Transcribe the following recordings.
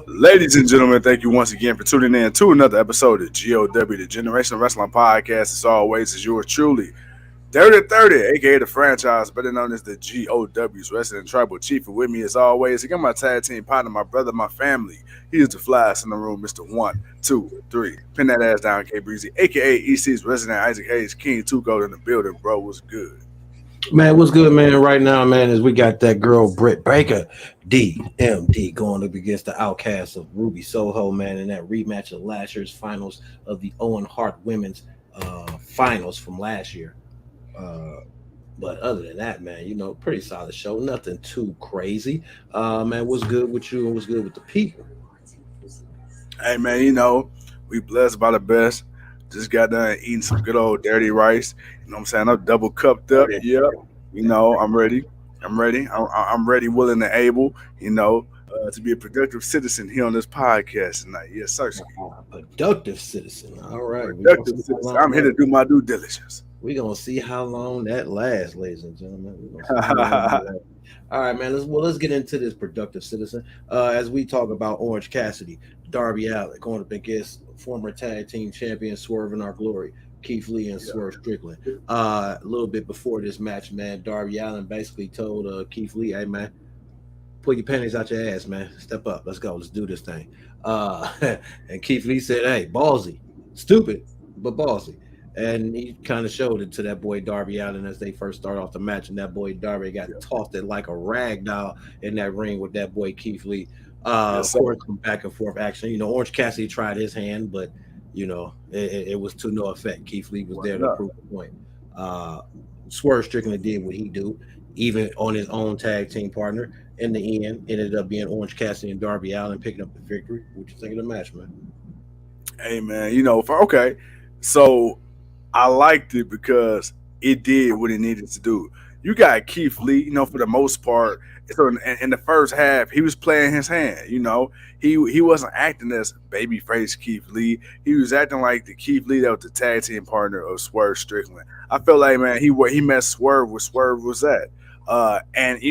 Ladies and gentlemen, thank you once again for tuning in to another episode of GOW, the Generation Wrestling Podcast. As always, is yours truly, 30, aka the franchise, better known as the GOW's Wrestling Tribal Chief. And with me, as always, again, my tag team partner, my brother, my family. He is the flyest in the room, Mr. 1, 2, 3. Pin that ass down, K Breezy, aka EC's resident Isaac Hayes, King 2 Gold in the building, bro. What's good? Man, what's good, man? Right now, man, is we got that girl Britt Baker, DMD, going up against the outcast of Ruby Soho, man, in that rematch of last year's finals of the Owen Hart Women's finals from last year. Uh, but other than that, man, pretty solid show. Nothing too crazy. Man, what's good with you and what's good with the people? Hey, man, we blessed by the best. Just got done eating some good old dirty rice. You know what I'm saying? I'm double cupped up. Yep. I'm ready. I'm ready. I'm ready, willing, and able, to be a productive citizen here on this podcast tonight. Yes, sir. Productive citizen. All right. Productive citizen. I'm here to do my due diligence. We're gonna see how long that lasts, ladies and gentlemen. All right, man. Let's get into this productive citizen. As we talk about Orange Cassidy, Darby Allin going up against former tag team champion Swerve in Our Glory, Keith Lee and Swerve Strickland. A little bit before this match, man, Darby Allin basically told Keith Lee, "Hey, man, pull your panties out your ass, man. Step up. Let's go. Let's do this thing." And Keith Lee said, "Hey, ballsy, stupid, but ballsy." And he kind of showed it to that boy Darby Allin as they first started off the match, and that boy Darby got tossed it like a rag doll in that ring with that boy Keith Lee. Of course, some back and forth action. Orange Cassidy tried his hand, but it was to no effect. Keith Lee was there to prove the point. Swerve Strickland did what he do, even on his own tag team partner. In the end, ended up being Orange Cassidy and Darby Allin picking up the victory. What you think of the match, man? Hey, man, okay. So I liked it because it did what it needed to do. You got Keith Lee, for the most part. So in the first half, he was playing his hand. He wasn't acting as babyface Keith Lee. He was acting like the Keith Lee that was the tag team partner of Swerve Strickland. I feel like, man, he met Swerve where Swerve was at. And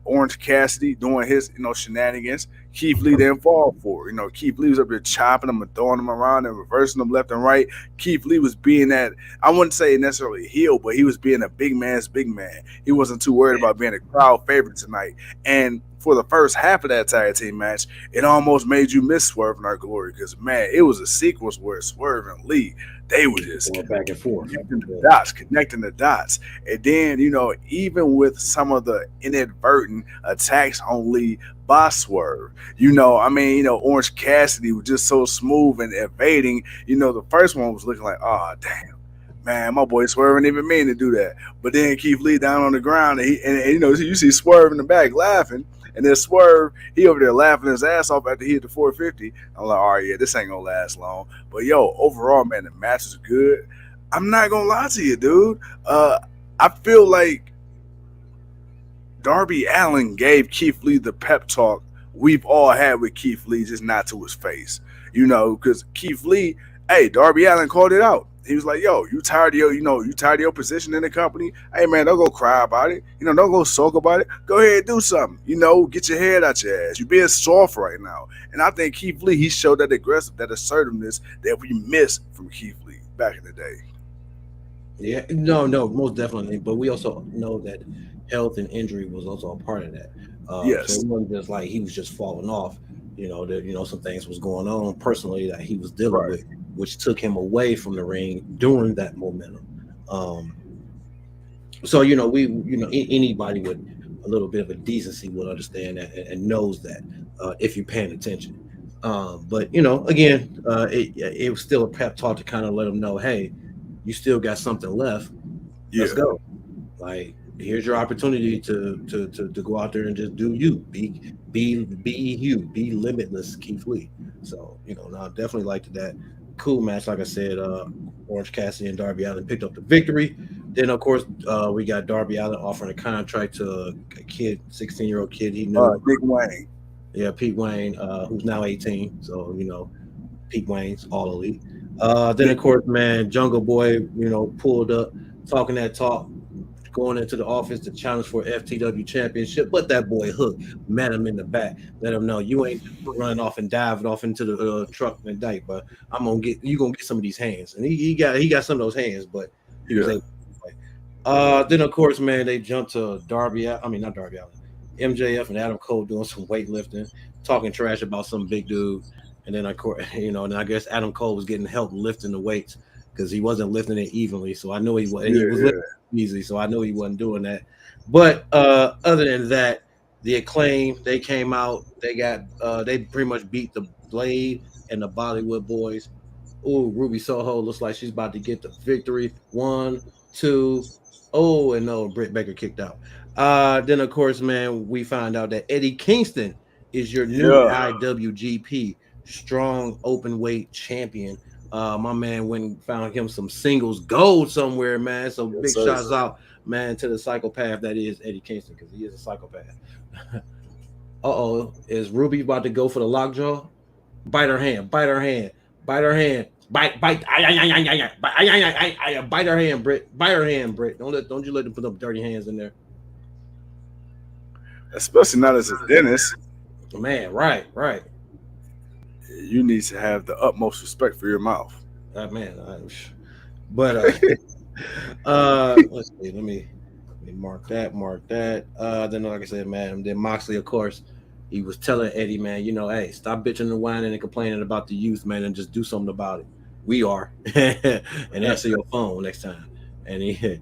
Orange Cassidy doing his shenanigans. Keith Lee didn't fall for it. Keith Lee was up there chopping them and throwing them around and reversing them left and right. Keith Lee was being that, I wouldn't say necessarily a heel, but he was being a big man's big man. He wasn't too worried about being a crowd favorite tonight. And for the first half of that tag team match, it almost made you miss Swerve in Our Glory because, man, it was a sequence where Swerve and Lee, they were just going back and forth, connecting the dots. And then, even with some of the inadvertent attacks on Lee by Swerve, Orange Cassidy was just so smooth and evading. The first one was looking like, oh, damn. Man, my boy Swerve didn't even mean to do that. But then Keith Lee down on the ground, and you see Swerve in the back laughing. And then Swerve, he over there laughing his ass off after he hit the 450. I'm like, all right, yeah, this ain't gonna last long. But overall, man, the match is good. I'm not gonna lie to you, dude. I feel like Darby Allin gave Keith Lee the pep talk we've all had with Keith Lee, just not to his face. Because Keith Lee, hey, Darby Allin called it out. He was like, "Yo, you tired of your position in the company? Hey, man, don't go cry about it. Don't go sulk about it. Go ahead and do something. Get your head out your ass. You're being soft right now." And I think Keith Lee, he showed that aggressive, that assertiveness that we missed from Keith Lee back in the day. Yeah, no, most definitely. But we also know that health and injury was also a part of that. Yes. So it wasn't just like he was just falling off. Some things was going on personally that he was dealing with, which took him away from the ring during that momentum. So anybody with a little bit of a decency would understand that and knows that if you're paying attention. But again, it was still a pep talk to kind of let them know, hey, you still got something left. Let's go. Like, here's your opportunity to go out there and just do you. Be you. Be limitless, Keith Lee. So, I definitely liked that. Cool match. Like I said, Orange Cassidy and Darby Allin picked up the victory. Then, of course, we got Darby Allin offering a contract to a kid, 16-year-old kid he knew. Big Wayne. Yeah, Pete Wayne, who's now 18. So, Pete Wayne's all elite. Then, of course, man, Jungle Boy, pulled up, talking that talk, going into the office to challenge for FTW championship, but that boy Hook met him in the back, let him know you ain't running off and diving off into the truck and dyke, but you gonna get some of these hands, and he got some of those hands, but he was Yeah. able to play. Then of course, man, they jumped to I mean not Darby Allin, MJF and Adam Cole doing some weightlifting, talking trash about some big dude. And then, of course, and I guess Adam Cole was getting help lifting the weights because he wasn't lifting it evenly. So I know he was, and he was lifting Yeah. easy. So I know he wasn't doing that. But other than that, the Acclaim, they came out. They pretty much beat the Blade and the Bollywood Boys. Oh, Ruby Soho looks like she's about to get the victory. One, two. Oh, and no, Britt Baker kicked out. Then of course, man, we find out that Eddie Kingston is your new Yeah. IWGP strong open weight champion. My man went and found him some singles gold somewhere, man. So Yes, big sir. shots out, man, to the psychopath that is Eddie Kingston because he is a psychopath. Is Ruby about to go for the lockjaw? Bite her hand, bite her hand, bite her hand, bite, bite her hand, Britt, bite her hand, Britt. Don't you let them put up dirty hands in there, Especially not as a dentist. man. Right, You need to have the utmost respect for your mouth. man. But let's see. Let me mark that. Then like I said, man. Then Moxley, of course, he was telling Eddie, man, hey, stop bitching and whining and complaining about the youth, man, and just do something about it. We are, and answer your phone next time. And he,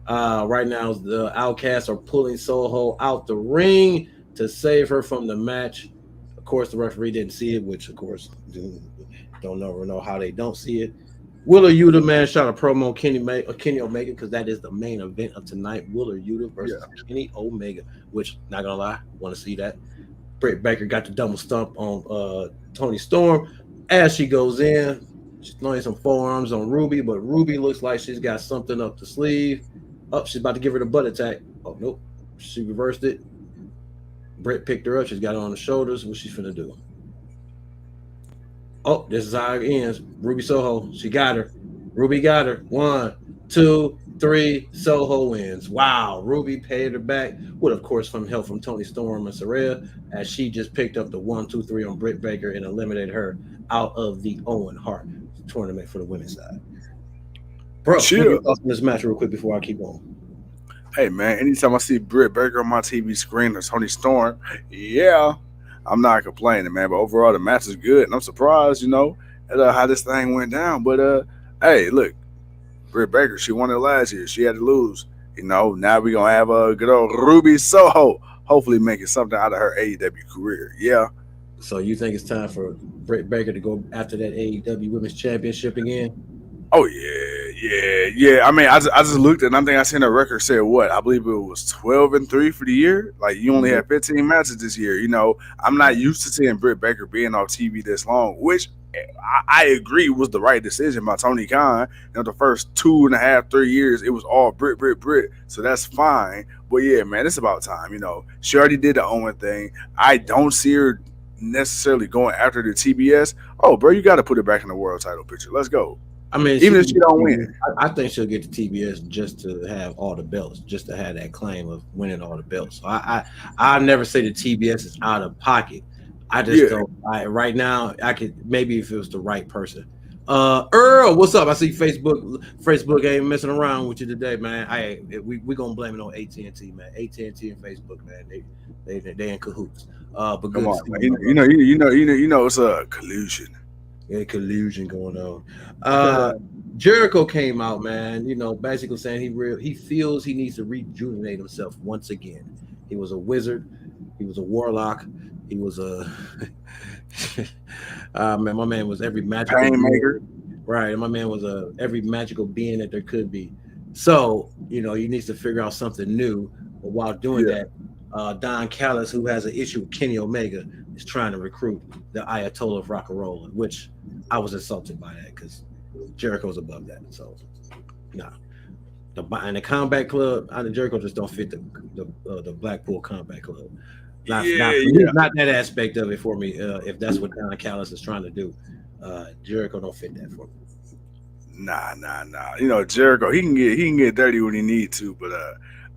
right now, the Outcasts are pulling Soho out the ring to save her from the match. Of course, the referee didn't see it, which, of course, don't ever know how they don't see it. Willer Yuta, man, shot a promo Kenny Omega because that is the main event of tonight. Willer Yuta versus Kenny Omega, which, not gonna lie, want to see that. Britt Baker got the double stump on Tony Storm. As she goes in, she's throwing some forearms on Ruby, but Ruby looks like she's got something up the sleeve. Oh, she's about to give her the butt attack. Oh, nope. She reversed it. Britt picked her up. She's got her on the shoulders. What's she finna do? Oh, this is how it ends. Ruby Soho. She got her. Ruby got her. 1, 2, 3. Soho wins. Wow. Ruby paid her back with, of course, from help from Tony Storm and Saraya, as she just picked up the 1, 2, 3 on Britt Baker and eliminated her out of the Owen Hart tournament for the women's side. Bro, what are your thoughts on this match real quick before I keep going? Hey man, anytime I see Britt Baker on my TV screen or Tony Storm, yeah, I'm not complaining, man. But overall, the match is good, and I'm surprised, at how this thing went down. But hey, look, Britt Baker, she won it last year. She had to lose. Now we're gonna have a good old Ruby Soho, hopefully making something out of her AEW career. Yeah. So you think it's time for Britt Baker to go after that AEW Women's Championship again? Oh yeah. I mean, I just looked and I think I seen a record said what? I believe it was 12-3 for the year. Like you only had 15 matches this year. I'm not used to seeing Britt Baker being on TV this long, which I agree was the right decision by Tony Khan. The first 2.5, 3 years, it was all Britt. So that's fine. But yeah, man, it's about time. She already did the Owen thing. I don't see her necessarily going after the TBS. Oh, bro, you got to put it back in the world title picture. Let's go. I mean, even if she don't win, I think she'll get the TBS just to have all the belts, just to have that claim of winning all the belts. So I never say the TBS is out of pocket. I just don't. Right now, I could maybe if it was the right person. Earl, what's up? I see Facebook ain't messing around with you today, man. We gonna blame it on AT&T, man. AT&T and Facebook, man. They in cahoots. But come good. on, man. It's a collusion. Yeah, collusion going on. Jericho came out, man. Basically saying he feels he needs to rejuvenate himself once again. He was a wizard. He was a warlock. He was a man. My man was every magical painmaker. Right. My man was every magical being that there could be. So he needs to figure out something new. But while doing that, Don Callis, who has an issue with Kenny Omega, is trying to recruit the Ayatollah of Rock and Roll, which I was insulted by that because Jericho's above that. So, nah. And the Combat Club, Jericho just don't fit the Blackpool Combat Club. Not that aspect of it for me. If that's what Don Callis is trying to do, Jericho don't fit that for me. Nah. Jericho, he can get dirty when he need to, but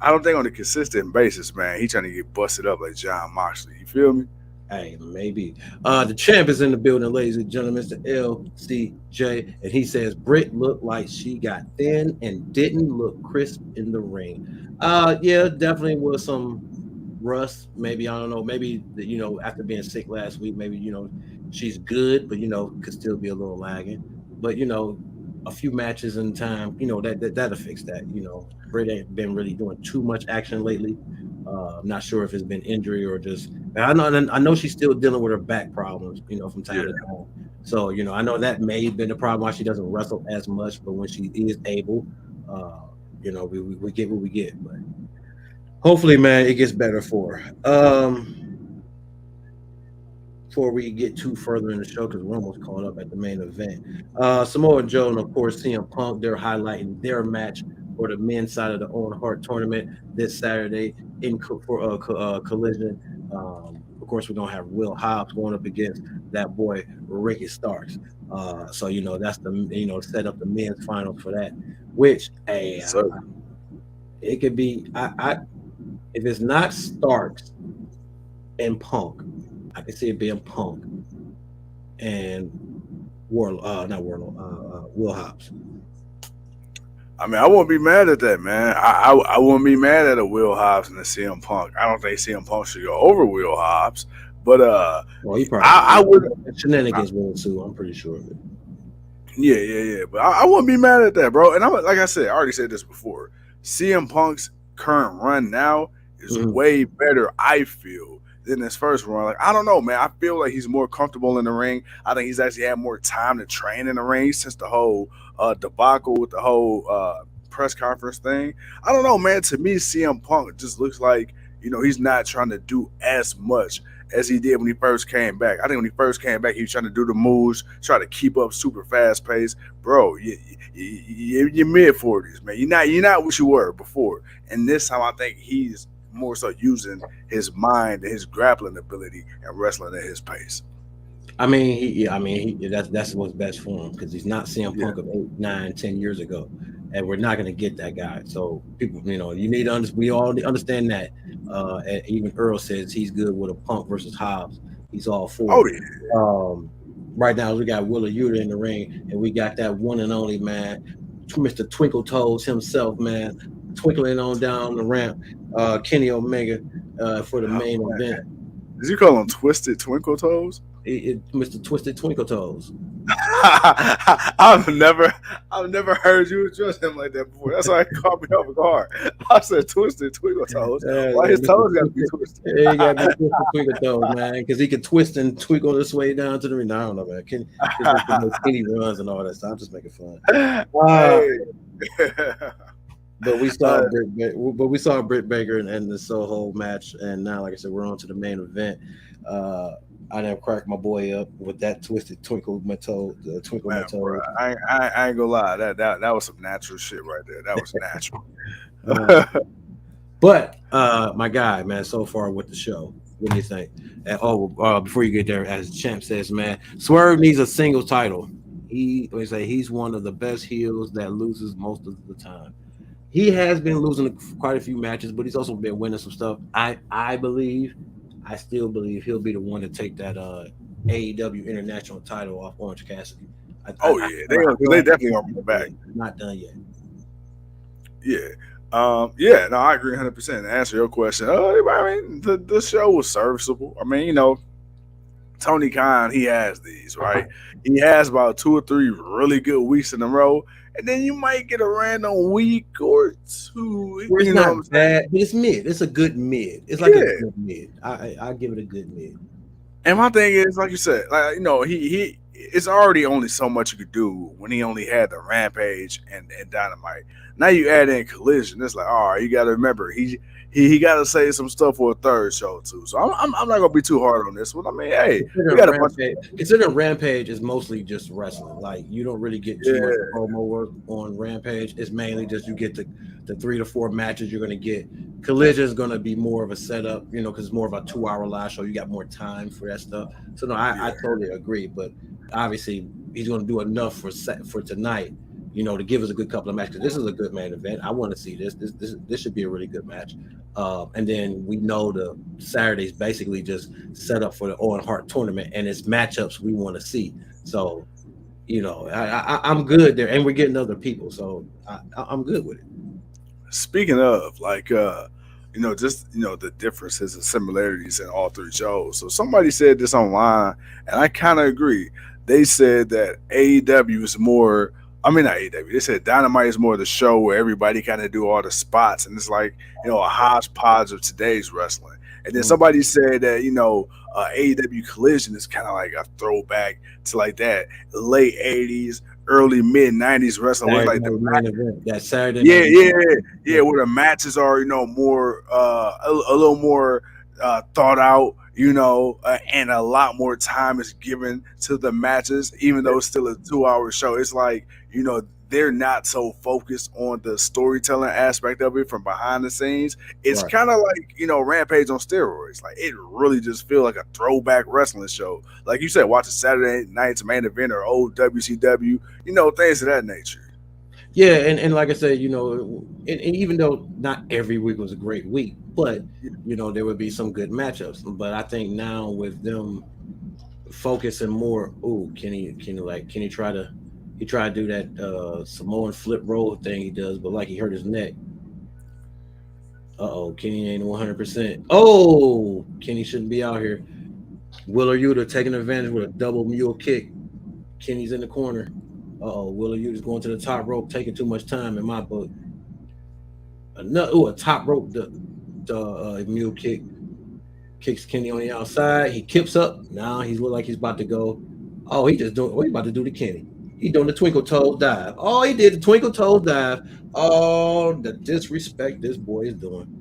I don't think on a consistent basis, man, he trying to get busted up like John Moxley. You feel me? Hey, maybe. The champ is in the building, ladies and gentlemen. Mr. LCJ. And he says Britt looked like she got thin and didn't look crisp in the ring. Yeah, definitely was some rust. Maybe, I don't know. Maybe, after being sick last week, maybe, she's good, but, could still be a little lagging. But, a few matches in time, that'll fix that. Britt ain't been really doing too much action lately. I'm not sure if it's been injury or just. I know she's still dealing with her back problems, from time Yeah. to time. So, I know that may have been the problem why she doesn't wrestle as much, but when she is able, uh, we get what we get. But hopefully, man, it gets better for her. Before we get too further in the show, because we're almost caught up at the main event. Samoa Joe and of course CM Punk, they're highlighting their match for the men's side of the Owen Hart tournament this Saturday for Collision. Of course, we're gonna have Will Hobbs going up against that boy Ricky Starks. So that's the set up the men's finals for that. Which So it could be. I if it's not Starks and Punk, I can see it being Punk and not Warlow, Will Hobbs. I mean, I wouldn't be mad at that, man. I wouldn't be mad at a Will Hobbs and a CM Punk. I don't think CM Punk should go over Will Hobbs, but Well, he I probably would. shenanigans will too. I'm pretty sure of it. Yeah. But I wouldn't be mad at that, bro. And I'm like I said, I already said this before. CM Punk's current run now is Mhm. way better, I feel, than his first run. Like, I don't know, man. I feel like he's more comfortable in the ring. I think he's actually had more time to train in the ring since the whole debacle with the whole press conference thing. I don't know, man. To me, CM Punk just looks like, he's not trying to do as much as he did when he first came back. I think when he first came back, he was trying to do the moves, try to keep up super fast pace. Bro, you're mid 40s, man. You're not what you were before. And this time, I think he's more so using his mind and his grappling ability and wrestling at his pace. That's what's best for him because he's not CM Yeah. Punk of 8, 9, 10 years ago, and we're not going to get that guy. So people, you need to we all understand that. And even Earl says he's good with a Punk versus Hobbs. He's all for Oh it. yeah. Right now we got Willa Yuta in the ring, and we got that one and only man, Mr. Twinkle Toes himself, man, twinkling on down the ramp, Kenny Omega, for the Oh, main event. man. Did you call him Twisted Twinkle Toes? Mr. Twisted Twinkle Toes. I've never, I've never heard you address him like that before. That's why it caught me off guard. I said Twisted Twinkle Toes. Why his Mr. toes got to be Twisted, twisted? yeah, he got to be Twisted Twinkle Toes, man, because he could twist and twinkle this way down to the ring. I don't know, man. Because Kenny runs and all that stuff. I'm just making fun. Uh, Hey. but we saw Uh, Britt Baker and the Soho match, and now, like I said, we're on to the main event. I done cracked my boy up with that twisted twinkle my toe, twinkle my man, bro, toe. I ain't gonna lie. That was some natural shit right there. That was natural. Uh, but my guy, man, so far with the show, what do you think? And, before you get there, as Champ says, man, Swerve needs a single title. He's one of the best heels that loses most of the time. He has been losing quite a few matches, but he's also been winning some stuff. I still believe he'll be the one to take that AEW International title off Orange Cassidy. Oh yeah, I feel they like definitely gonna bring it back. it's not done yet. Yeah. Yeah, no, I agree 100%. To answer your question, I mean, the show was serviceable. I mean, Tony Khan, he has these, right? He has about 2 or 3 really good weeks in a row, and then you might get a random week or two. Where it's You know what not I'm saying? bad, but it's mid. It's a good mid. It's like a Yeah. good mid. I give it a good mid. And my thing is, like you said, like he it's already only so much you could do when he only had the Rampage and Dynamite. Now you add in Collision, it's like, all right, you got to remember he got to say some stuff for a third show too. So I'm not gonna be too hard on this one. I mean, hey, we got a bunch. Considering Rampage is mostly just wrestling, like you don't really get too much Yeah, promo work on Rampage. It's mainly just you get the 3 to 4 matches you're gonna get. Collision is gonna be more of a setup, because it's more of a 2-hour live show. You got more time for that stuff. So no, I yeah, totally agree. But obviously he's gonna do enough for tonight. to give us a good couple of matches. This is a good main event. I want to see this. This should be a really good match. And then we know the Saturday's basically just set up for the Owen Hart tournament, and it's matchups we want to see. So I'm good there, and we're getting other people, so I'm good with it. Speaking of, like, just the differences and similarities in all three shows. So somebody said this online, and I kind of agree. They said that AEW is more. I mean, not AEW. They said Dynamite is more the show where everybody kind of do all the spots, and it's like a hodgepodge of today's wrestling. And then Mm. somebody said that AEW Collision is kind of like a throwback to like that late '80s, early mid '90s wrestling, where it's Saturday like the night main event. That Saturday yeah, night. yeah, yeah. Where the matches are, more a little more thought out, and a lot more time is given to the matches, even though it's still a 2 hour show. It's like they're not so focused on the storytelling aspect of it from behind the scenes. It's Right. kind of like Rampage on steroids. Like it really just feels like a throwback wrestling show. Like you said, watch a Saturday night's main event or old WCW, things of that nature. Yeah, and like I said, and even though not every week was a great week, but there would be some good matchups. But I think now with them focusing more, oh, he try to do that Samoan flip roll thing he does, but like he hurt his neck. Uh-oh, Kenny ain't 100%. Oh, Kenny shouldn't be out here. Willer Yuta taking advantage with a double mule kick. Kenny's in the corner. Uh-oh, Willer Yuta's going to the top rope, taking too much time in my book. A top rope the mule kick. Kicks Kenny on the outside. He kips up. Now he's look like he's about to go. Oh, he just doing what he about to do to Kenny. He doing the twinkle toes dive. Oh, he did the twinkle toes dive. Oh, the disrespect this boy is doing.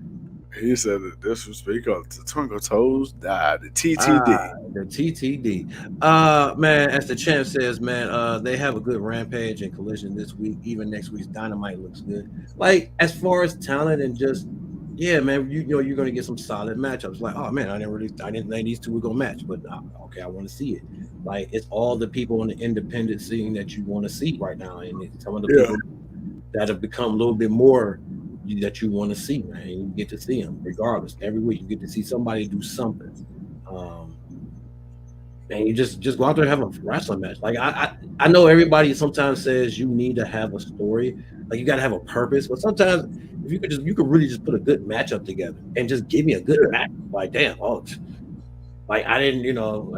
He said that disrespect of the Twinkle Toes died. The Ah, TTD. the TTD. Man, as the champ says, man, they have a good rampage and collision this week. Even next week's Dynamite looks good. Like as far as talent and just yeah, man, you're gonna get some solid matchups. Like, oh man, I didn't think these two were gonna match, but okay, I want to see it. Like it's all the people on the independent scene that you want to see right now, and some of the Yeah. people that have become a little bit more that you want to see, man. You get to see them regardless. Every week you get to see somebody do something. Um, and you just go out there and have a wrestling match. Like I know everybody sometimes says you need to have a story, like you got to have a purpose. But sometimes if you could really just put a good matchup together and just give me a good Yeah. match. Like damn, like I didn't,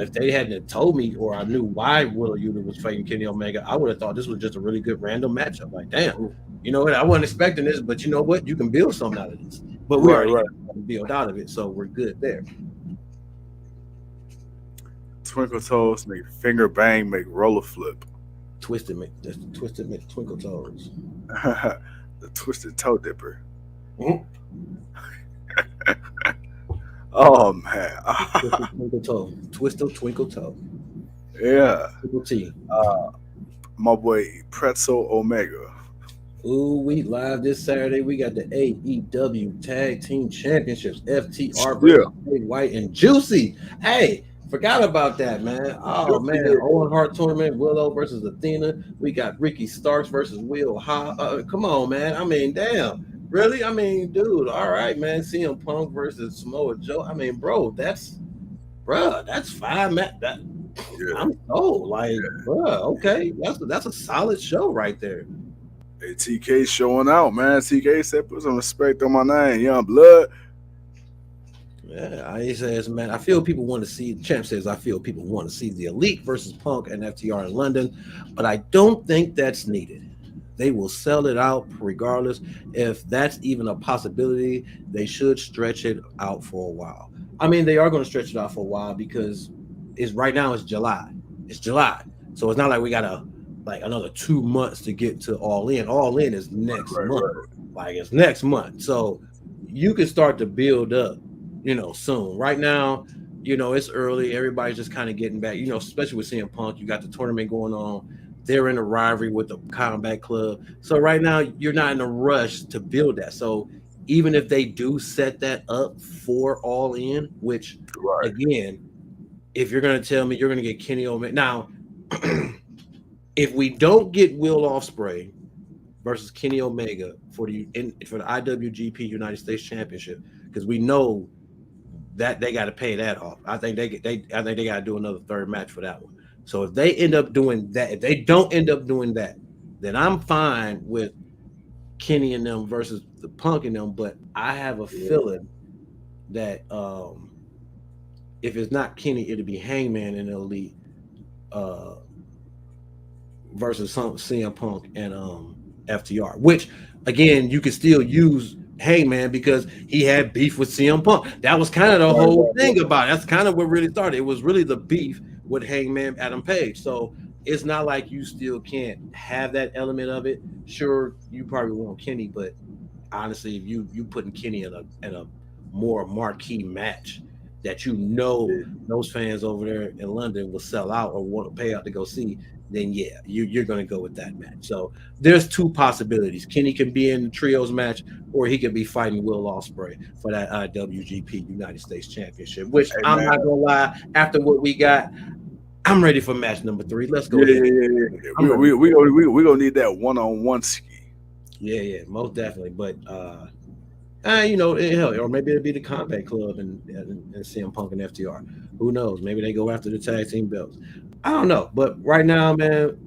if they hadn't told me or I knew why Willa Yuta was fighting Kenny Omega, I would have thought this was just a really good random matchup. Like damn, you know what? I wasn't expecting this, but you know what? You can build something out of this. But we Right, already right. got something built out of it, so we're good there. Twinkle Toes make finger bang, make roller flip. Twisted, that's the twisted twinkle toes. The twisted toe dipper. Mhm. Oh man. Twisted twinkle toe. Twisted twinkle toe. Yeah. Triple T. My boy Pretzel Omega. Ooh, we live this Saturday. We got the AEW Tag Team Championships. FTR Yeah. versus Bray White and Juicy. Hey, forgot about that, man. Oh man, Owen Hart tournament. Willow versus Athena. We got Ricky Starks versus Will Ha. Come on, man. I mean, damn. Really? I mean, dude. All right, man. CM Punk versus Samoa Joe. I mean, bro, that's five. That Yeah. I'm sold. Like, bruh, okay, that's a solid show right there. Hey, TK showing out, man. TK said put some respect on my name. Young Blood. Yeah, I says, man, I feel people want to see. Champ says, I feel people want to see the Elite versus Punk and FTR in London, but I don't think that's needed. They will sell it out regardless. If that's even a possibility, they should stretch it out for a while. I mean, they are going to stretch it out for a while because it's right now it's July. It's July. So it's not like we got like another 2 months to get to all in. All in is next Right, month. right. Like it's next month. So you can start to build up, soon. Right now, it's early. Everybody's just kind of getting back, especially with CM Punk. You got the tournament going on. They're in a rivalry with the Combat Club. So right now, you're not in a rush to build that. So even if they do set that up for all in, which Right. again, if you're going to tell me you're going to get Kenny Omega now, if we don't get Will Ospreay, versus Kenny Omega for the IWGP United States Championship, because we know that they got to pay that off. I think they got to do another third match for that one. So if they end up doing that, if they don't end up doing that, then I'm fine with Kenny and them versus the Punk and them. But I have a Yeah. feeling that if it's not Kenny, it'll be Hangman and Elite uh, versus some CM Punk and FTR. Which again, you could still use Hangman because he had beef with CM Punk. That was kind of the Right, whole right, thing about it. That's kind of what really started. It was really the beef with Hangman Adam Page. So it's not like you still can't have that element of it. Sure, you probably want Kenny, but honestly, if you putting Kenny in a more marquee match that you know yeah. those fans over there in London will sell out or want to pay out to go see, then yeah, you're going to go with that match. So there's two possibilities. Kenny can be in the trios match, or he could be fighting Will Ospreay for that IWGP United States Championship. Which Hey I'm not man. gonna lie, after what we got, I'm ready for match number 3. Let's go Yeah, ahead. yeah, yeah, yeah. I'm ready. We gonna need that one-on-one ski. Yeah, yeah, most definitely. But hell, or maybe it'll be the Combat Club and CM Punk and FTR. Who knows? Maybe they go after the tag team belts. I don't know. But right now, man,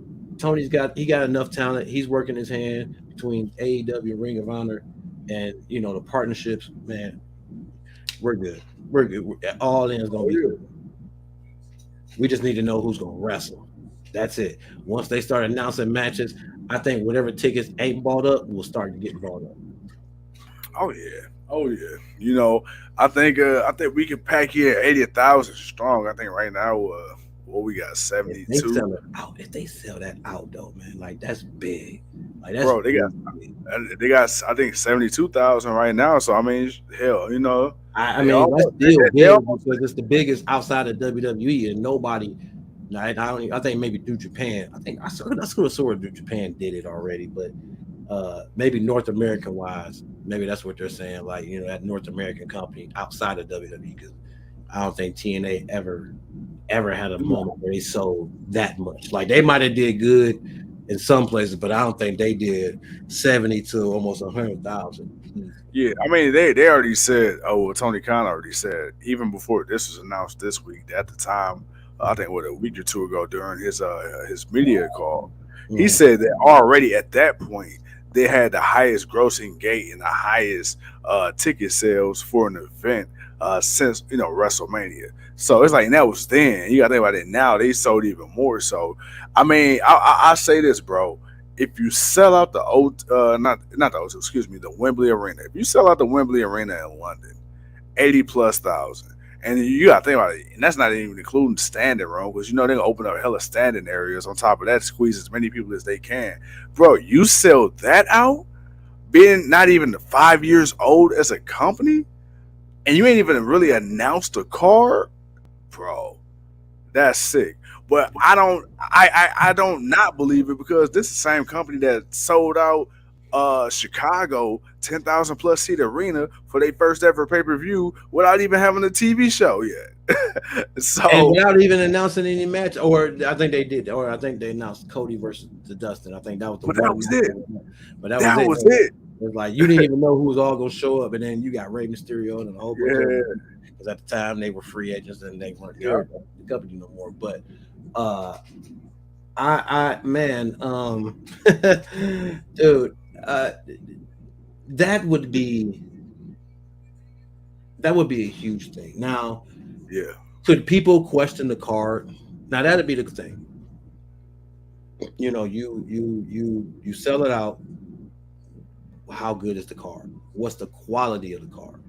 he got enough talent. He's working his hand between AEW and Ring of Honor, and the partnerships. Man, we're good. We're good. All in is gonna Oh be yeah. good. We just need to know who's gonna wrestle. That's it. Once they start announcing matches, I think whatever tickets ain't bought up will start to get bought up. Oh yeah. Oh yeah. I think we can pack here 80,000 strong. I think right now what we got If they 72. sell it out, if they sell that out though, man, like that's big. Like that's Bro, really big. they got I think 72,000 right now. So I mean, hell, I they mean, that's almost still they big almost because it's the biggest outside of WWE, and nobody. I think maybe New Japan. I saw New Japan did it already, but maybe North American wise, maybe that's what they're saying. Like that North American company outside of WWE, because I don't think TNA ever had a moment where they sold that much. Like they might have did good in some places, but I don't think they did 70 to almost 100,000. Yeah, I mean they already said. Oh, well, Tony Khan already said even before this was announced this week. At the time, I think what a week or two ago during his media call, he Mhm. said that already at that point they had the highest grossing gate and the highest ticket sales for an event since WrestleMania. So it's like that was then. You got to think about it now. They sold even more. So I mean, I say this, bro, if you sell out the old not the old, excuse me, the Wembley Arena. If you sell out the Wembley Arena in London, 80 plus thousand. And you gotta think about it, and that's not even including standing room, because they're gonna open up hella standing areas. On top of that, squeeze as many people as they can. Bro, you sell that out, being not even 5 years old as a company, and you ain't even really announced a card, bro. That's sick. But I don't not believe it, because this is the same company that sold out Chicago 10,000 plus seat arena for their first ever pay-per-view without even having a TV show yet. And So without even announcing any match, or I think they did, or I think they announced Cody versus the Dustin. I think that was the but that one was match it. that was announced. But that was That it. was it. It was like you didn't even know who was all gonna show up, and then you got Rey Mysterio and a whole bunch of, Yeah. because at the time they were free agents and they weren't Yep. there at the company no more. But uh I man, dude, uh that would be a huge thing. Now, Yeah. could people question the card? Now that'd be the thing. You sell it out. How good is the card? What's the quality of the card?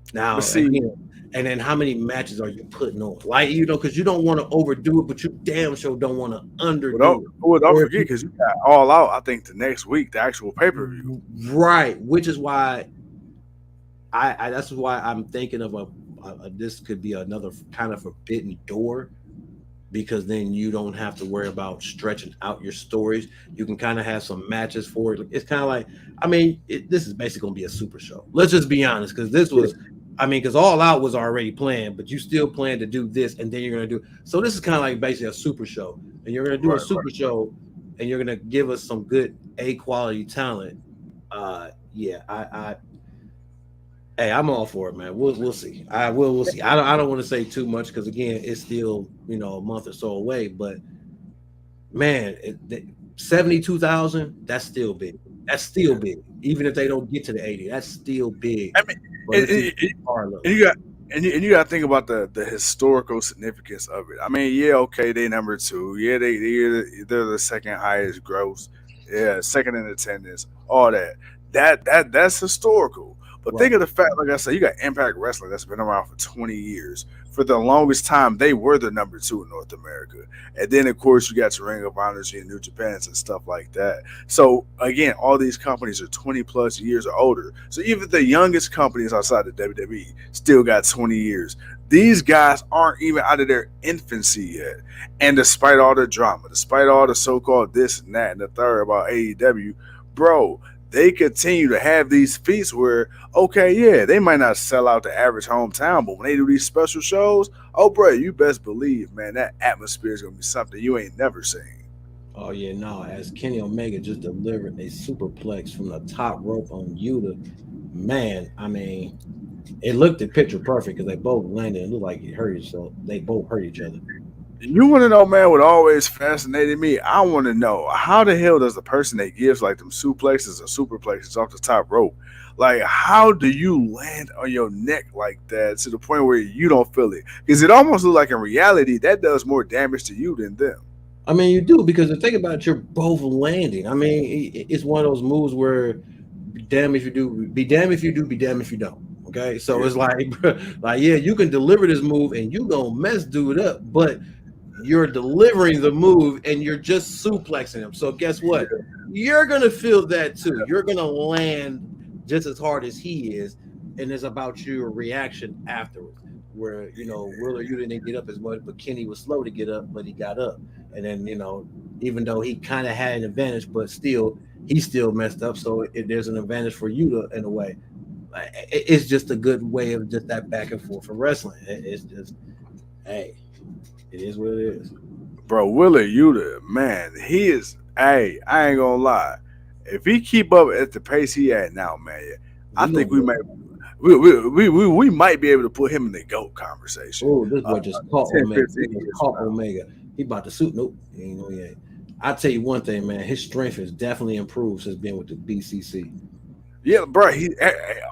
But Now see, again, and then how many matches are you putting on? Like because you don't want to overdo it, but you damn sure don't want to underdo it. don't Or if forget, because you got all out. I think the next week, the actual pay-per-view. right, which is why I that's why I'm thinking of this could be another kind of forbidden door, because then you don't have to worry about stretching out your stories. You can kind of have some matches for it. It's kind of like, I mean, this is basically going to be a super show. Let's just be honest, because this Yeah. was, I mean, because All Out was already planned, but you still plan to do this, and then you're going to do. So this is kind of like basically a super show, and you're going to do a Right. Right. super show. and you're gonna give us some good A quality talent, yeah, hey, I'm all for it, man. We'll see. We'll see. I don't want to say too much because again, it's still a month or so away. But man, 72,000, that's still big. That's still big. Even if they don't get to the 80, that's still big. I mean, But and, let's see and, what the car look and like. you got and you got to think about the historical significance of it. I mean, yeah, okay, they number two. Yeah, they're the second highest gross. Yeah, second in attendance. All that. That's historical. But think Right. of the fact, like I said, you got Impact Wrestling that's been around for 20 years. For the longest time, they were the number two in North America. And then, of course, you got your Ring of Honors and New Japans and stuff like that. So again, all these companies are 20 plus years or older. So even the youngest companies outside the WWE still got 20 years. These guys aren't even out of their infancy yet. And despite all the drama, despite all the so-called this and that and the third about AEW, bro, they continue to have these feats where, okay, yeah, they might not sell out the average hometown, but when they do these special shows, oh, bro, you best believe, man, that atmosphere is gonna be something you ain't never seen. Oh yeah, no. As Kenny Omega just delivered a superplex from the top rope on Yuta, man. I mean, it looked at picture perfect because they both landed. It looked like it hurt each other. They both hurt each other. You want to know, man, what always fascinated me? I want to know how the hell does the person that gives like them suplexes or superplexes off the top rope, like how do you land on your neck like that to the point where you don't feel it? Because it almost looks like in reality that does more damage to you than them. I mean, you do because the thing about it, you're both landing. I mean, it's one of those moves where be damn if you do, be damn if you do, be damn if you don't. Okay, so Yeah, it's like, like yeah, you can deliver this move and you gonna mess dude up, but you're delivering the move and you're just suplexing him. So guess what? yeah, You're gonna feel that too. You're gonna land just as hard as he is, and it's about your reaction afterwards. Where Willer you didn't get up as much, but Kenny was slow to get up, but he got up. And then even though he kind of had an advantage, but still he still messed up. So there's an advantage for you to in a way. Like, it's just a good way of just that back and forth for wrestling. It's just hey, it is what it is. bro, Willer Yuta, man, he is. Hey, I ain't gonna lie. If he keep up at the pace he at now, man, I He gonna think we go. might we might be able to put him in the GOAT conversation. Oh, this Uh, boy just caught 10, Omega. He 15 just years from caught now. Omega. He about to suit. Nope. He ain't know yet. I'll tell you one thing, man. His strength has definitely improved since being with the BCC. Yeah, bro.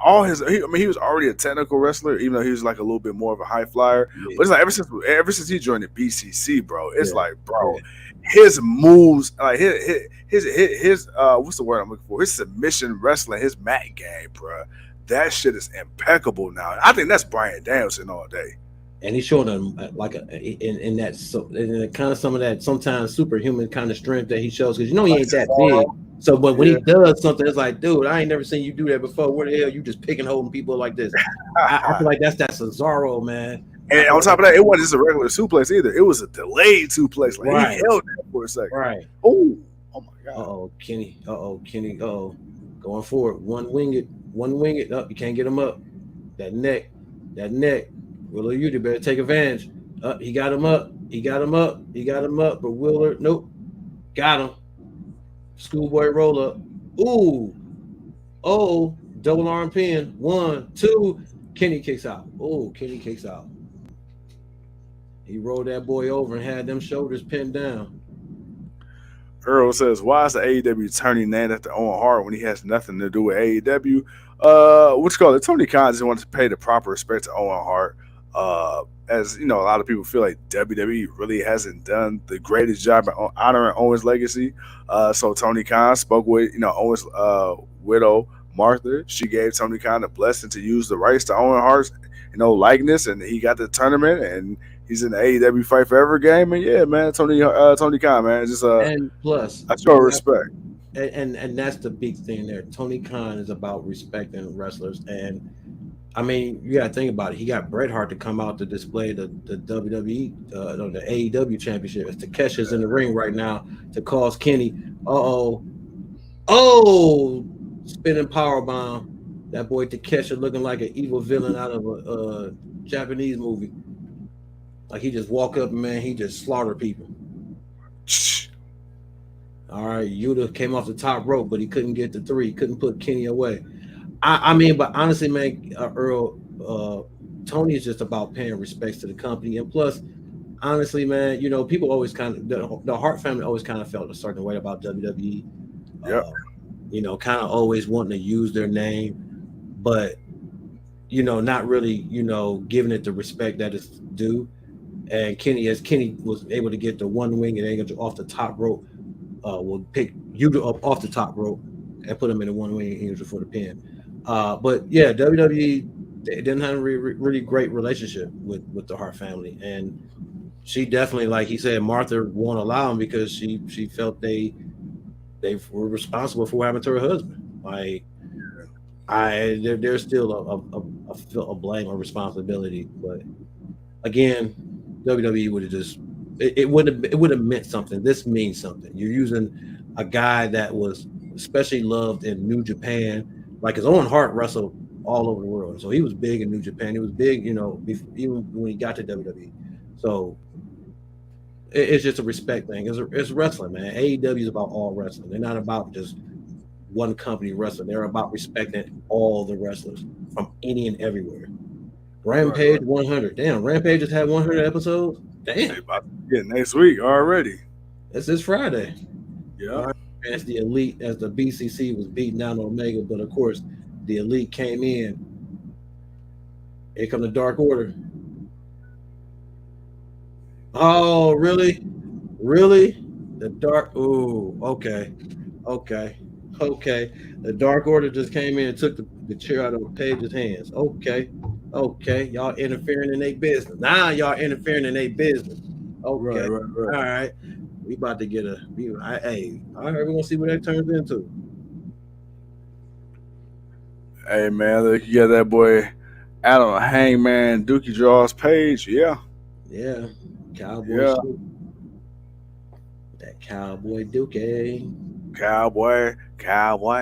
All I mean, he was already a technical wrestler, even though he was like a little bit more of a high flyer. But Yeah, it's like ever since he joined the BCC, bro, it's yeah, like, bro, yeah. his moves, like his what's the word I'm looking for? His submission wrestling, his mat game, bro. That shit is impeccable now. I think that's Brian Danielson all day. And he's showing them like in that so in kind of some of that sometimes superhuman kind of strength that he shows because he Like ain't that big. Cesaro. So, but when he Yeah. does something, it's like, dude, I ain't never seen you do that before. Where the hell you just picking holding people like this? I feel like that's that Cesaro man. And on top of that, it wasn't just a regular suplex either. It was a delayed suplex. Like he Right, held that for a second. right. Oh, oh my god. Kenny. Kenny. Going forward. One wing it. Up. You can't get him up. That neck. That neck. Willer Yuta better take advantage. Up. He got him up. He got him up. He got him up. But Willer, nope. Got him. Schoolboy roll up. Ooh. Oh. Double arm pin. One, two. Kenny kicks out. Oh, Kenny kicks out. He rolled that boy over and had them shoulders pinned down. Earl says, "Why is the AEW turning that after Owen Hart when he has nothing to do with AEW?" What you call it? Tony Khan just wanted to pay the proper respect to Owen Hart. As you know, a lot of people feel like WWE really hasn't done the greatest job at honoring Owen's legacy. So Tony Khan spoke with Owen's widow Martha. She gave Tony Khan the blessing to use the rights to Owen Hart's likeness, and he got the tournament and. He's in the AEW Fight Forever game, and yeah, man, Tony Khan, man, just And plus, I show respect. and that's the big thing there. Tony Khan is about respecting wrestlers, and I mean, you got to think about it. He got Bret Hart to come out to display the WWE, no, the AEW championship. As Takesha's in the ring right now to cause Kenny. Oh, spinning power bomb. That boy Takesha looking like an evil villain out of a Japanese movie. Like he just walk up and man, he just slaughter people. All right, Yuta came off the top rope, but he couldn't get the three. He couldn't put Kenny away. I mean, but honestly, man, Earl, Tony is just about paying respects to the company, and plus, honestly, man, people always kind of the Hart family always kind of felt a certain way about WWE. Yep. Uh, kind of always wanting to use their name, but not really, giving it the respect that it's due. And Kenny was able to get the one wing and angle off the top rope, will pick Yuta up off the top rope and put him in the one wing angle for the pin. But yeah, WWE they didn't have a really great relationship with the Hart family, and she definitely, like he said, Martha won't allow him because she felt they were responsible for what happened to her husband. Like there's still a blame or responsibility, but again, WWE would have just it would have meant something. This means something. You're using a guy that was especially loved in New Japan, like his own Hart wrestled all over the world, so he was big in New Japan. He was big, even when he got to WWE. So it's just a respect thing. It's wrestling, man. AEW is about all wrestling. They're not about just one company wrestling. They're about respecting all the wrestlers from any and everywhere. Rampage 100. Damn, Rampage just had 100 episodes. They Damn, about to get next week already. this is Friday. Yeah. All right, as the Elite, as the BCC was beating down Omega, but of course, the Elite came in. Here come the Dark Order. Oh, really? Really? The Dark. Ooh, okay. Okay. Okay. The Dark Order just came in and took the chair out of Page's hands. Okay. Okay. Y'all interfering in their business. Now y'all interfering in their business. Okay. All right. We about to get hey, all right, we're gonna see what that turns into. Hey man, look, you got that boy Adam Hangman Dookie Draws Page. Yeah. Yeah. Cowboy Yeah. shit. That Cowboy Dookie. Cowboy.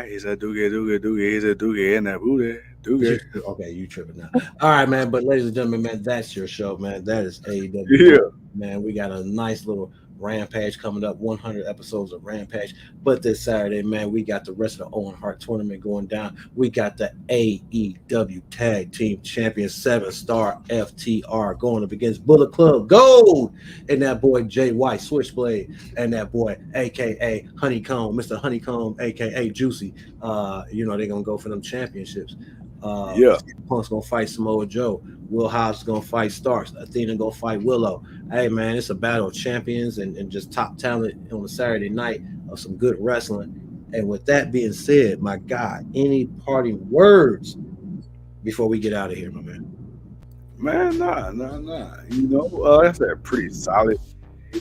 He said Dookie. He said Dookie in that booty. Dookie. Okay, you tripping now. All right, man. But ladies and gentlemen, man, that's your show, man. That is AEW. Yeah. Man, we got a nice little Rampage coming up, 100 episodes of Rampage. But this Saturday, man, we got the rest of the Owen Hart tournament going down. We got the AEW Tag Team Champion 7-star FTR going up against Bullet Club Gold and that boy Jay White Switchblade and that boy aka Honeycomb, Mr. Honeycomb, aka Juicy. They're gonna go for them championships. Yeah. Punk's gonna fight Samoa Joe. Will Hobbs gonna fight Starks. Athena gonna fight Willow. Hey man, it's a battle of champions and just top talent on a Saturday night of some good wrestling. And with that being said, my God, any parting words before we get out of here, my man? Man, nah. That's a pretty solid. We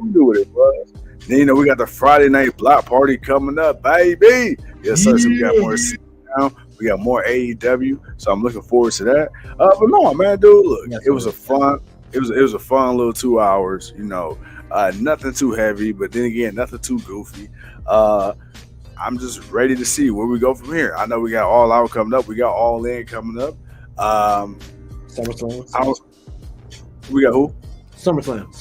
knew what it was. Then we got the Friday night block party coming up, baby. Yes, sir. So we got more now. We got more AEW, so I'm looking forward to that. But no, man, dude, look, it was a fun little 2 hours. Nothing too heavy, but then again, nothing too goofy. I'm just ready to see where we go from here. I know we got All Out coming up. We got All In coming up. SummerSlam. We got who? SummerSlam.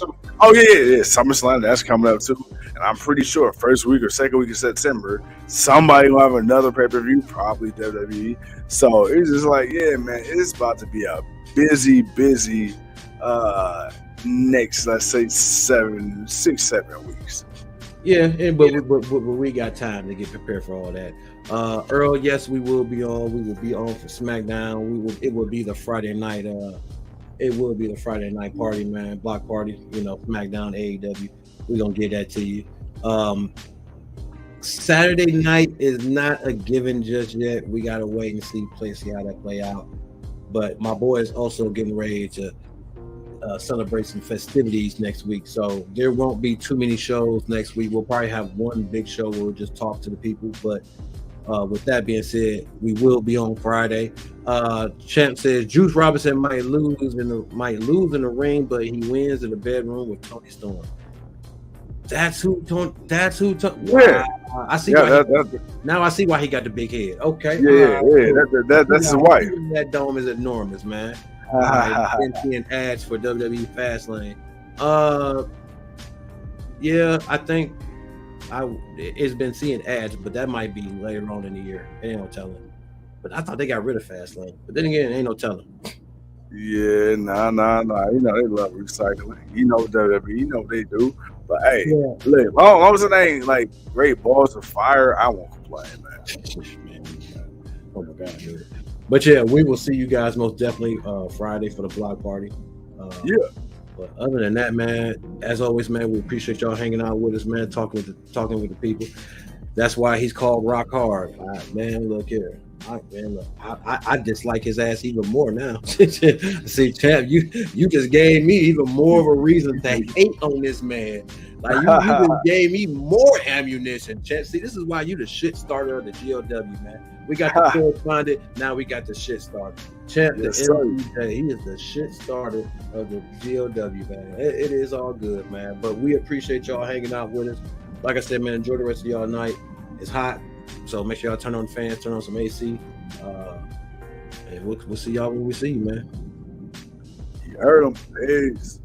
Oh yeah. SummerSlam, that's coming up too. And I'm pretty sure first week or second week of September, somebody will have another pay-per-view, probably WWE. So it's just like, yeah, man, it's about to be a busy next, let's say 7 weeks. Yeah, but we got time to get prepared for all that. Earl, yes, we will be on. We will be on for SmackDown. It will be the Friday night. It will be the Friday night party, man. Block party. SmackDown, AEW. We're gonna get that to you. Saturday night is not a given just yet. We gotta wait and see how that play out. But my boy is also getting ready to celebrate some festivities next week, so there won't be too many shows next week. We'll probably have one big show where we'll just talk to the people. But with that being said, we will be on Friday. Champ says Juice Robinson might lose in the ring, but he wins in the bedroom with Tony Storm. That's who. Yeah. I see. Now I see why he got the big head. Okay. Yeah. That's his wife. That dome is enormous, man. And ads for WWE Fastlane. Yeah, I think It's been seeing ads, but that might be later on in the year. Ain't no telling. But I thought they got rid of Fastlane. But then again, ain't no telling. Yeah, nah. You know they love recycling. You know WWE. You know what they do. But hey, Yeah. look, long as it ain't like great balls of fire, I won't complain, man. Man, oh my god, dude. But yeah, we will see you guys most definitely Friday for the block party. Yeah, But other than that, man, as always, man, we appreciate y'all hanging out with us, man, talking with the people. That's why he's called Rock Hard. Man, look here. I dislike his ass even more now. See, champ, you just gave me even more of a reason to hate on this man. Like you just gave me more ammunition, champ. See, this is why you the shit starter of the GLW, man. We got the correspondent, now we got the shit starter. Champ, yes, the sir. MPJ, he is the shit starter of the GLW, man. It is all good, man. But we appreciate y'all hanging out with us. Like I said, man, enjoy the rest of y'all night. It's hot, so make sure y'all turn on the fans, turn on some AC. And we'll see y'all when we see you, man. You heard him. Peace.